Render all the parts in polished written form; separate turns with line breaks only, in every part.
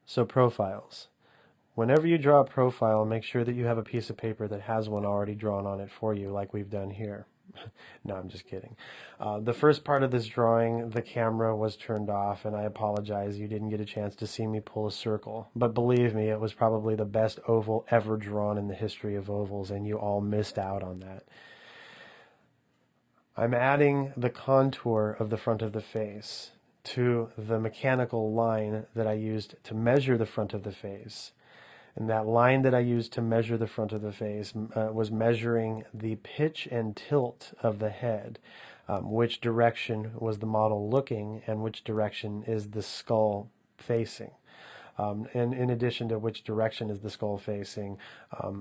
So profiles. Whenever you draw a profile, make sure that you have a piece of paper that has one already drawn on it for you, like we've done here. No, I'm just kidding. The first part of this drawing, the camera was turned off, and I apologize you didn't get a chance to see me pull a circle. But believe me, it was probably the best oval ever drawn in the history of ovals, and you all missed out on that. I'm adding the contour of the front of the face to the mechanical line that I used to measure the front of the face. And that line that I used to measure the front of the face was measuring the pitch and tilt of the head, which direction was the model looking and which direction is the skull facing. And in addition to which direction is the skull facing,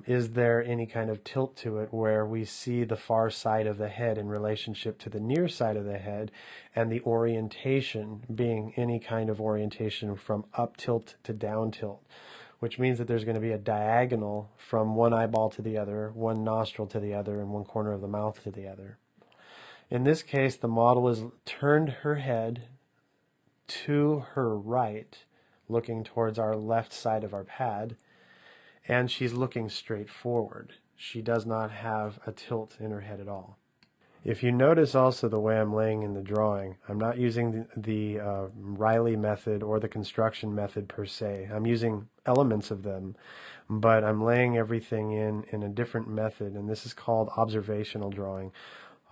is there any kind of tilt to it where we see the far side of the head in relationship to the near side of the head, and the orientation being any kind of orientation from up tilt to down tilt, which means that there's going to be a diagonal from one eyeball to the other, one nostril to the other, and one corner of the mouth to the other. In this case, the model has turned her head to her right, looking towards our left side of our pad, and she's looking straight forward. She does not have a tilt in her head at all. If you notice also the way I'm laying in the drawing, I'm not using the Riley method or the construction method per se. I'm using elements of them, but I'm laying everything in a different method, and this is called observational drawing.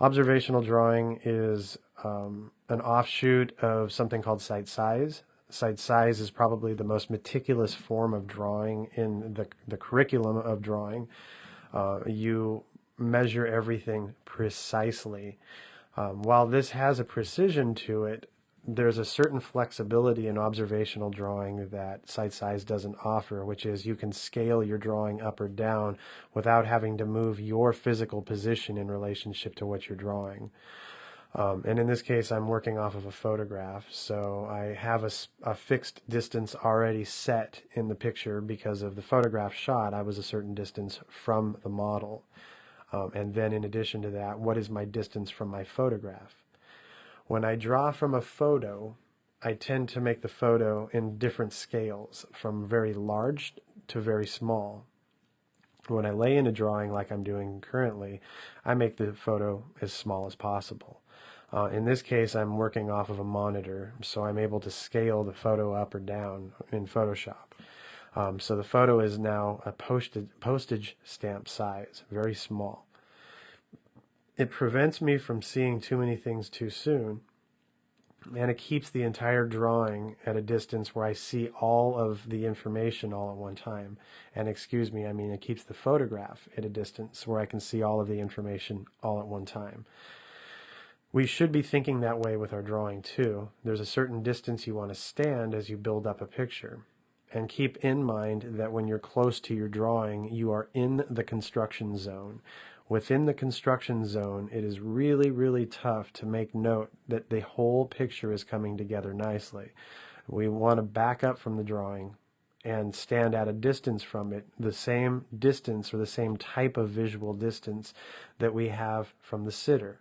Observational drawing is an offshoot of something called sight size. Sight size is probably the most meticulous form of drawing in the curriculum of drawing. You measure everything precisely. While this has a precision to it, there's a certain flexibility in observational drawing that sight size doesn't offer, which is you can scale your drawing up or down without having to move your physical position in relationship to what you're drawing. And in this case, I'm working off of a photograph, so I have a fixed distance already set in the picture because of the photograph shot. I was a certain distance from the model. And then in addition to that, what is my distance from my photograph? When I draw from a photo, I tend to make the photo in different scales, from very large to very small. When I lay in a drawing like I'm doing currently, I make the photo as small as possible. In this case, I'm working off of a monitor, so I'm able to scale the photo up or down in Photoshop. So the photo is now a postage stamp size, very small. It prevents me from seeing too many things too soon, and it keeps the entire drawing at a distance where I see all of the information all at one time. And excuse me, I mean it keeps the photograph at a distance where I can see all of the information all at one time. We should be thinking that way with our drawing too. There's a certain distance you want to stand as you build up a picture. And keep in mind that when you're close to your drawing, you are in the construction zone. Within the construction zone, it is really, really tough to make note that the whole picture is coming together nicely. We want to back up from the drawing and stand at a distance from it, the same distance or the same type of visual distance that we have from the sitter.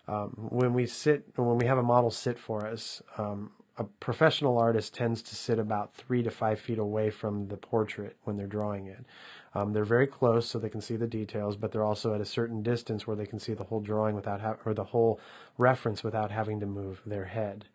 When we have a model sit for us, a professional artist tends to sit about 3 to 5 feet away from the portrait when they're drawing it. They're very close so they can see the details, but they're also at a certain distance where they can see the whole drawing or the whole reference without having to move their head.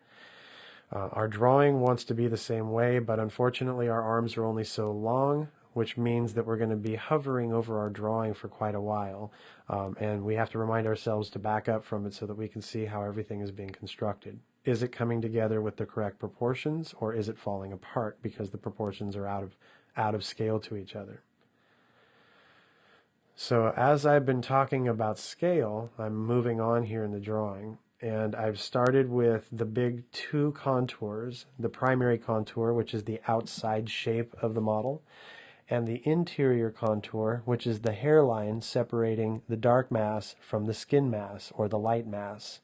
Our drawing wants to be the same way, but unfortunately our arms are only so long, which means that we're going to be hovering over our drawing for quite a while, and we have to remind ourselves to back up from it so that we can see how everything is being constructed. Is it coming together with the correct proportions, or is it falling apart because the proportions are out of scale to each other? So as I've been talking about scale, I'm moving on here in the drawing. And I've started with the big two contours, the primary contour, which is the outside shape of the model, and the interior contour, which is the hairline separating the dark mass from the skin mass or the light mass.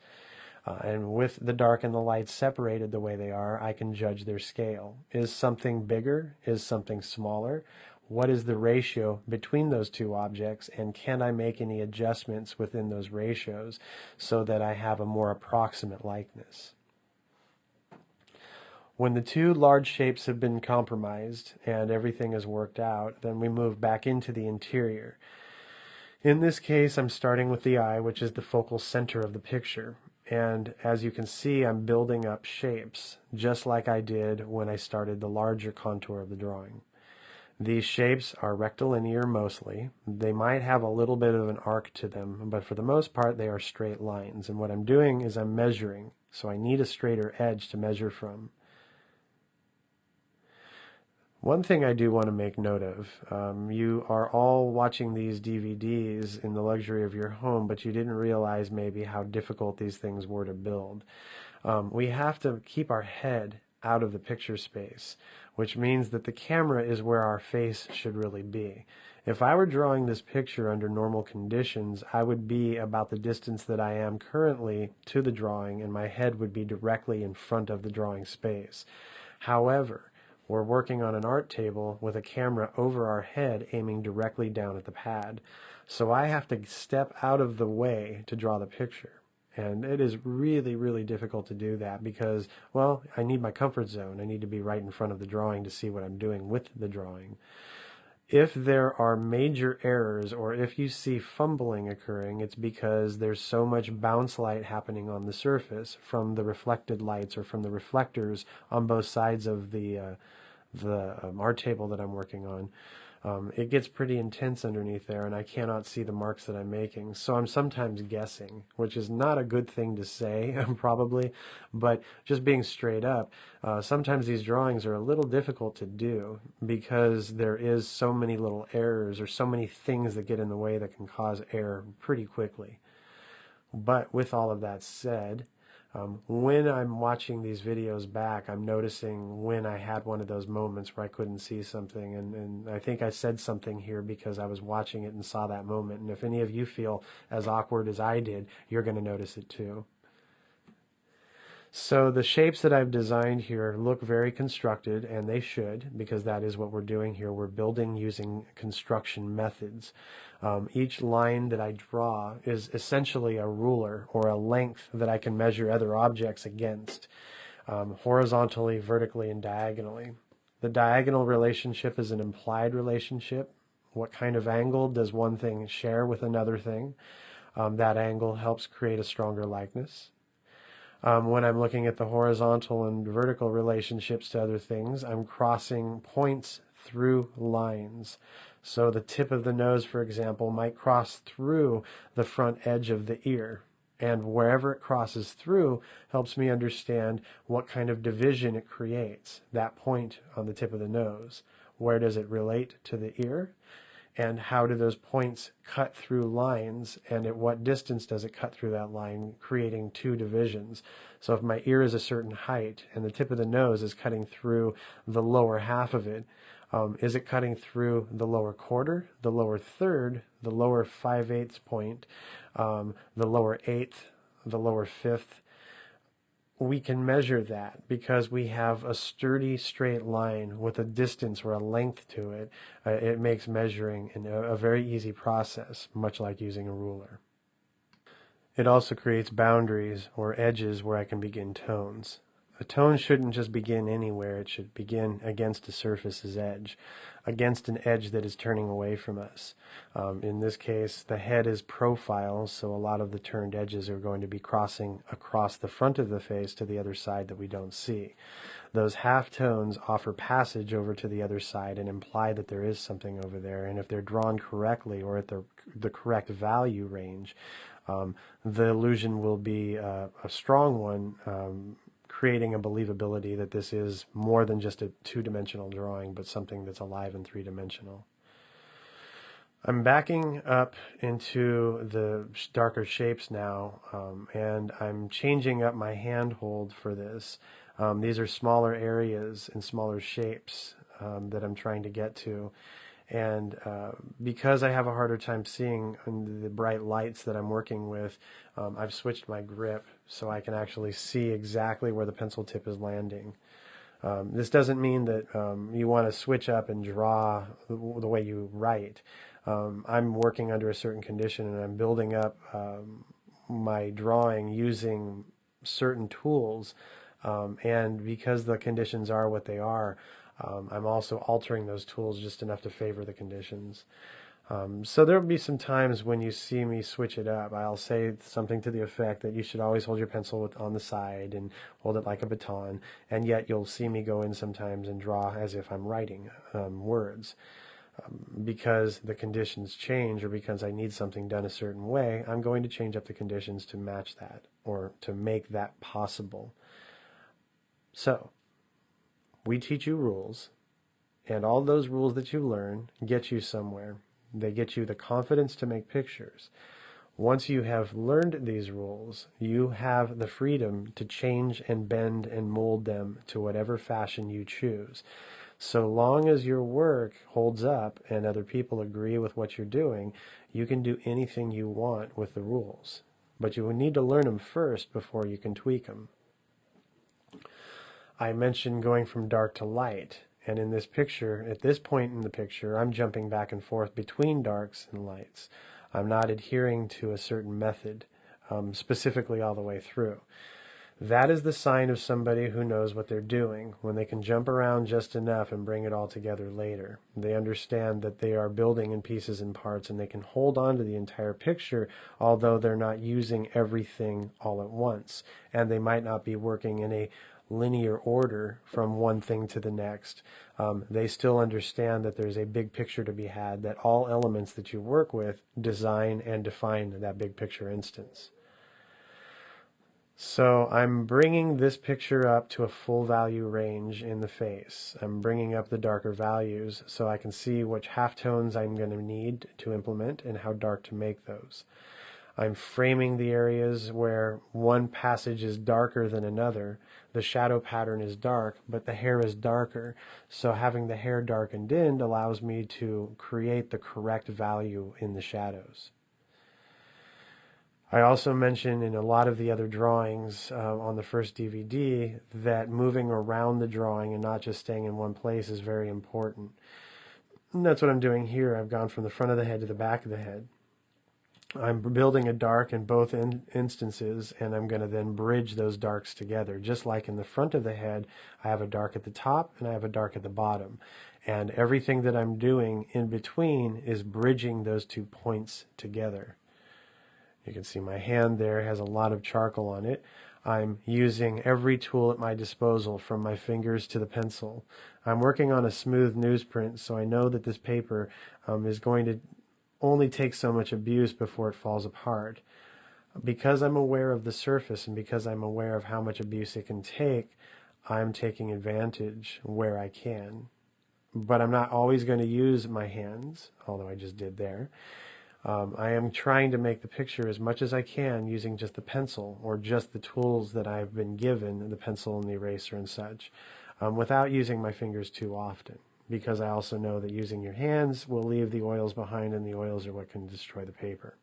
And with the dark and the light separated the way they are, I can judge their scale. Is something bigger? Is something smaller? What is the ratio between those two objects, and can I make any adjustments within those ratios so that I have a more approximate likeness? When the two large shapes have been compromised and everything is worked out, then we move back into the interior. In this case, I'm starting with the eye, which is the focal center of the picture. And as you can see, I'm building up shapes, just like I did when I started the larger contour of the drawing. These shapes are rectilinear mostly. They might have a little bit of an arc to them, but for the most part, they are straight lines. And what I'm doing is I'm measuring, so I need a straighter edge to measure from. One thing I do want to make note of, you are all watching these DVDs in the luxury of your home, but you didn't realize maybe how difficult these things were to build. We have to keep our head out of the picture space, which means that the camera is where our face should really be. If I were drawing this picture under normal conditions, I would be about the distance that I am currently to the drawing, and my head would be directly in front of the drawing space. However, we're working on an art table with a camera over our head aiming directly down at the pad. So I have to step out of the way to draw the picture. And it is really, really difficult to do that because, well, I need my comfort zone. I need to be right in front of the drawing to see what I'm doing with the drawing. If there are major errors or if you see fumbling occurring, it's because there's so much bounce light happening on the surface from the reflected lights or from the reflectors on both sides of the art table that I'm working on. It gets pretty intense underneath there, and I cannot see the marks that I'm making. So I'm sometimes guessing, which is not a good thing to say, probably, but just being straight up, sometimes these drawings are a little difficult to do because there is so many little errors or so many things that get in the way that can cause error pretty quickly. But with all of that said, when I'm watching these videos back, I'm noticing when I had one of those moments where I couldn't see something, and I think I said something here because I was watching it and saw that moment. And if any of you feel as awkward as I did, you're going to notice it too. So the shapes that I've designed here look very constructed, and they should, because that is what we're doing here. We're building using construction methods. Each line that I draw is essentially a ruler or a length that I can measure other objects against, horizontally, vertically, and diagonally. The diagonal relationship is an implied relationship. What kind of angle does one thing share with another thing? That angle helps create a stronger likeness. When I'm looking at the horizontal and vertical relationships to other things, I'm crossing points through lines. So the tip of the nose, for example, might cross through the front edge of the ear. And wherever it crosses through helps me understand what kind of division it creates, that point on the tip of the nose. Where does it relate to the ear? And how do those points cut through lines, and at what distance does it cut through that line, creating two divisions? So if my ear is a certain height and the tip of the nose is cutting through the lower half of it, is it cutting through the lower quarter, the lower third, the lower 5/8 point, the lower eighth, the lower fifth? We can measure that because we have a sturdy straight line with a distance or a length to it. It makes measuring a very easy process, much like using a ruler. It also creates boundaries or edges where I can begin tones. A tone shouldn't just begin anywhere. It should begin against a surface's edge, against an edge that is turning away from us. In this case, the head is profile, so a lot of the turned edges are going to be crossing across the front of the face to the other side that we don't see. Those half tones offer passage over to the other side and imply that there is something over there, and if they're drawn correctly or at the correct value range, the illusion will be a strong one, creating a believability that this is more than just a two-dimensional drawing, but something that's alive and three-dimensional. I'm backing up into the darker shapes now, and I'm changing up my handhold for this. These are smaller areas and smaller shapes that I'm trying to get to. And because I have a harder time seeing the bright lights that I'm working with, I've switched my grip so I can actually see exactly where the pencil tip is landing. This doesn't mean that you want to switch up and draw the way you write. I'm working under a certain condition and I'm building up my drawing using certain tools And because the conditions are what they are, I'm also altering those tools just enough to favor the conditions. So there will be some times when you see me switch it up. I'll say something to the effect that you should always hold your pencil on the side and hold it like a baton, and yet you'll see me go in sometimes and draw as if I'm writing words. Because the conditions change or because I need something done a certain way, I'm going to change up the conditions to match that or to make that possible. So, we teach you rules, and all those rules that you learn get you somewhere. They get you the confidence to make pictures. Once you have learned these rules, you have the freedom to change and bend and mold them to whatever fashion you choose. So long as your work holds up and other people agree with what you're doing, you can do anything you want with the rules. But you will need to learn them first before you can tweak them. I mentioned going from dark to light. And in this picture, at this point in the picture, I'm jumping back and forth between darks and lights. I'm not adhering to a certain method, specifically all the way through. That is the sign of somebody who knows what they're doing, when they can jump around just enough and bring it all together later. They understand that they are building in pieces and parts, and they can hold on to the entire picture, although they're not using everything all at once. And they might not be working in a linear order from one thing to the next. They still understand that there's a big picture to be had, that all elements that you work with design and define that big picture instance. So I'm bringing this picture up to a full value range in the face. I'm bringing up the darker values so I can see which halftones I'm going to need to implement and how dark to make those. I'm framing the areas where one passage is darker than another. The shadow pattern is dark, but the hair is darker. So having the hair darkened in allows me to create the correct value in the shadows. I also mentioned in a lot of the other drawings on the first DVD that moving around the drawing and not just staying in one place is very important. And that's what I'm doing here. I've gone from the front of the head to the back of the head. I'm building a dark in both instances, and I'm going to then bridge those darks together. Just like in the front of the head, I have a dark at the top and I have a dark at the bottom. And everything that I'm doing in between is bridging those 2 points together. You can see my hand there has a lot of charcoal on it. I'm using every tool at my disposal, from my fingers to the pencil. I'm working on a smooth newsprint, so I know that this paper is going to only take so much abuse before it falls apart. Because I'm aware of the surface and because I'm aware of how much abuse it can take, I'm taking advantage where I can. But I'm not always going to use my hands, although I just did there. I am trying to make the picture as much as I can using just the pencil or just the tools that I've been given, the pencil and the eraser and such, without using my fingers too often. Because I also know that using your hands will leave the oils behind, and the oils are what can destroy the paper.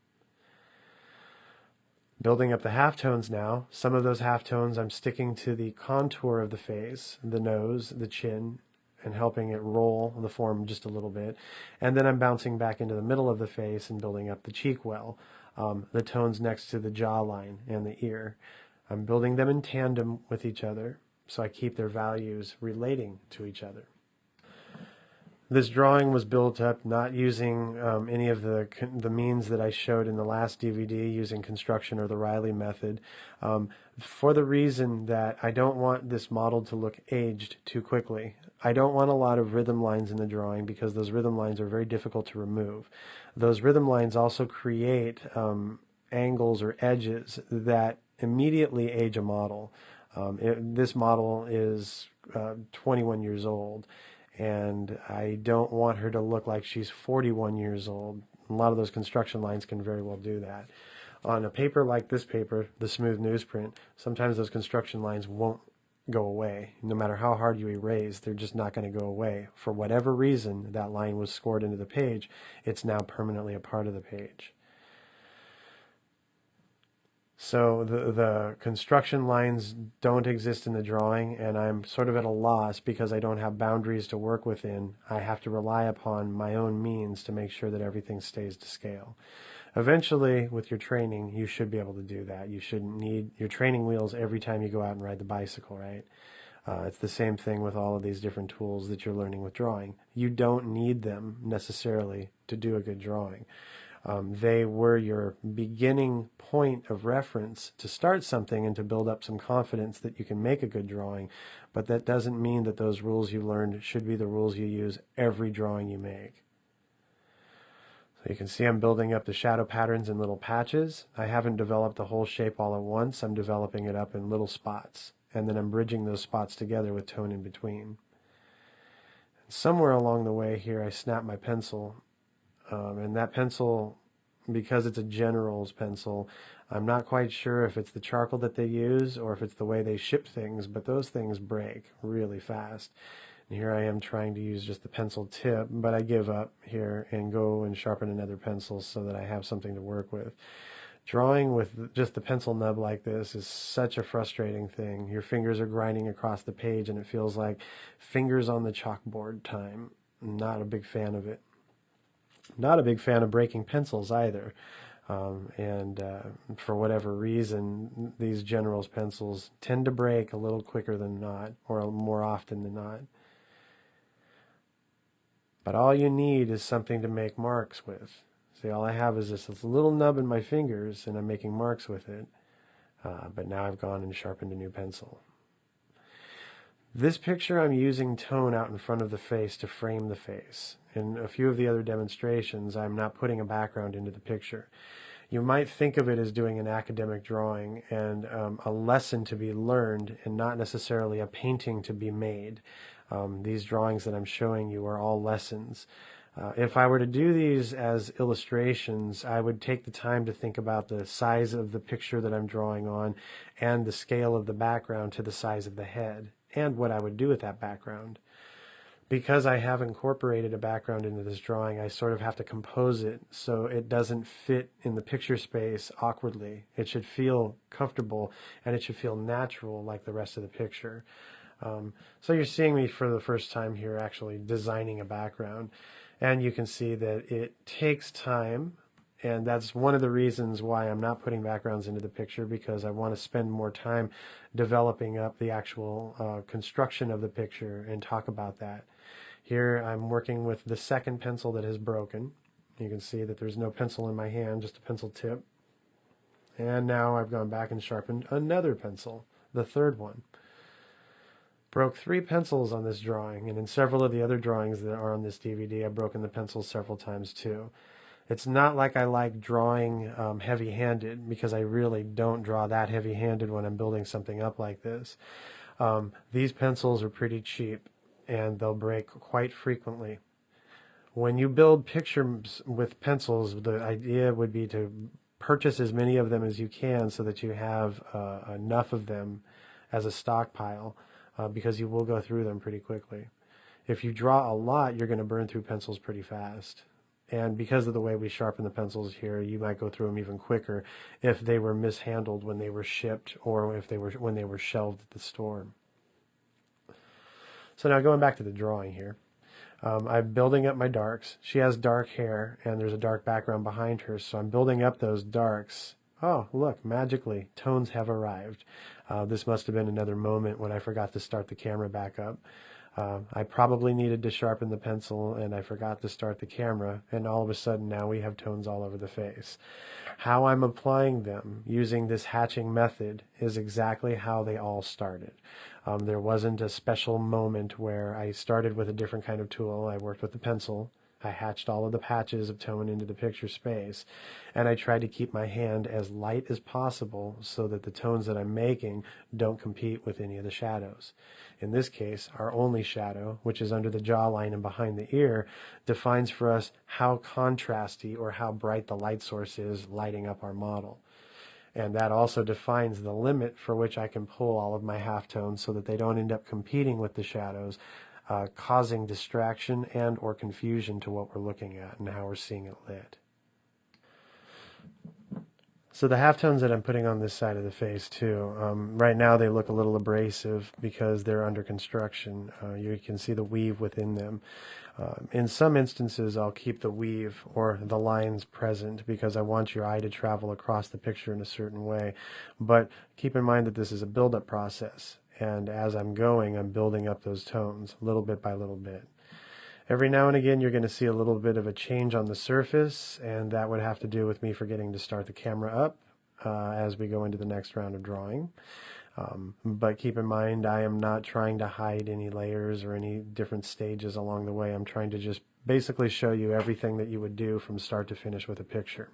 Building up the halftones now. Some of those halftones I'm sticking to the contour of the face, the nose, the chin, and helping it roll the form just a little bit. And then I'm bouncing back into the middle of the face and building up the cheek well, the tones next to the jawline and the ear. I'm building them in tandem with each other, so I keep their values relating to each other. This drawing was built up not using any of the means that I showed in the last DVD, using construction or the Riley method, for the reason that I don't want this model to look aged too quickly. I don't want a lot of rhythm lines in the drawing because those rhythm lines are very difficult to remove. Those rhythm lines also create angles or edges that immediately age a model. This model is 21 years old. And I don't want her to look like she's 41 years old. A lot of those construction lines can very well do that. On a paper like this paper, the smooth newsprint, sometimes those construction lines won't go away. No matter how hard you erase, they're just not going to go away. For whatever reason that line was scored into the page, it's now permanently a part of the page. So the construction lines don't exist in the drawing, and I'm sort of at a loss because I don't have boundaries to work within. I have to rely upon my own means to make sure that everything stays to scale. Eventually, with your training, you should be able to do that. You shouldn't need your training wheels every time you go out and ride the bicycle, right? It's the same thing with all of these different tools that you're learning with drawing. You don't need them necessarily to do a good drawing. They were your beginning point of reference to start something and to build up some confidence that you can make a good drawing, but that doesn't mean that those rules you learned should be the rules you use every drawing you make. So you can see I'm building up the shadow patterns in little patches. I haven't developed the whole shape all at once. I'm developing it up in little spots, and then I'm bridging those spots together with tone in between. Somewhere along the way here I snap my pencil, and that pencil, because it's a General's pencil, I'm not quite sure if it's the charcoal that they use or if it's the way they ship things, but those things break really fast. And here I am trying to use just the pencil tip, but I give up here and go and sharpen another pencil so that I have something to work with. Drawing with just the pencil nub like this is such a frustrating thing. Your fingers are grinding across the page and it feels like fingers on the chalkboard time. I'm not a big fan of it. Not a big fan of breaking pencils either. For whatever reason, these General's pencils tend to break a little quicker than not, or more often than not. But all you need is something to make marks with. See, all I have is this little nub in my fingers, and I'm making marks with it. But now I've gone and sharpened a new pencil. This picture, I'm using tone out in front of the face to frame the face. In a few of the other demonstrations, I'm not putting a background into the picture. You might think of it as doing an academic drawing and a lesson to be learned and not necessarily a painting to be made. These drawings that I'm showing you are all lessons. If I were to do these as illustrations, I would take the time to think about the size of the picture that I'm drawing on and the scale of the background to the size of the head, and what I would do with that background. Because I have incorporated a background into this drawing, I sort of have to compose it so it doesn't fit in the picture space awkwardly. It should feel comfortable and it should feel natural like the rest of the picture. So you're seeing me for the first time here actually designing a background, and you can see that it takes time. And that's one of the reasons why I'm not putting backgrounds into the picture, because I want to spend more time developing up the actual construction of the picture and talk about that. Here I'm working with the second pencil that has broken. You can see that there's no pencil in my hand, just a pencil tip. And now I've gone back and sharpened another pencil, the third one. Broke 3 pencils on this drawing, and in several of the other drawings that are on this DVD, I've broken the pencils several times too. It's not like I like drawing heavy-handed, because I really don't draw that heavy-handed when I'm building something up like this. These pencils are pretty cheap, and they'll break quite frequently. When you build pictures with pencils, the idea would be to purchase as many of them as you can so that you have enough of them as a stockpile, because you will go through them pretty quickly. If you draw a lot, you're going to burn through pencils pretty fast. And because of the way we sharpen the pencils here, you might go through them even quicker if they were mishandled when they were shipped, or if when they were shelved at the store. So now going back to the drawing here, I'm building up my darks. She has dark hair, and there's a dark background behind her, so I'm building up those darks. Oh, look, magically, tones have arrived. This must have been another moment when I forgot to start the camera back up. I probably needed to sharpen the pencil, and I forgot to start the camera, and all of a sudden now we have tones all over the face. How I'm applying them using this hatching method is exactly how they all started. There wasn't a special moment where I started with a different kind of tool. I worked with the pencil. I hatched all of the patches of tone into the picture space, and I tried to keep my hand as light as possible so that the tones that I'm making don't compete with any of the shadows. In this case, our only shadow, which is under the jawline and behind the ear, defines for us how contrasty or how bright the light source is lighting up our model. And that also defines the limit for which I can pull all of my halftones so that they don't end up competing with the shadows, causing distraction and or confusion to what we're looking at and how we're seeing it lit. So the halftones that I'm putting on this side of the face too, right now they look a little abrasive because they're under construction. You can see the weave within them. In some instances, I'll keep the weave or the lines present because I want your eye to travel across the picture in a certain way. But keep in mind that this is a build-up process, and as I'm going, I'm building up those tones little bit by little bit. Every now and again, you're going to see a little bit of a change on the surface, and that would have to do with me forgetting to start the camera up as we go into the next round of drawing. But keep in mind, I am not trying to hide any layers or any different stages along the way. I'm trying to just basically show you everything that you would do from start to finish with a picture.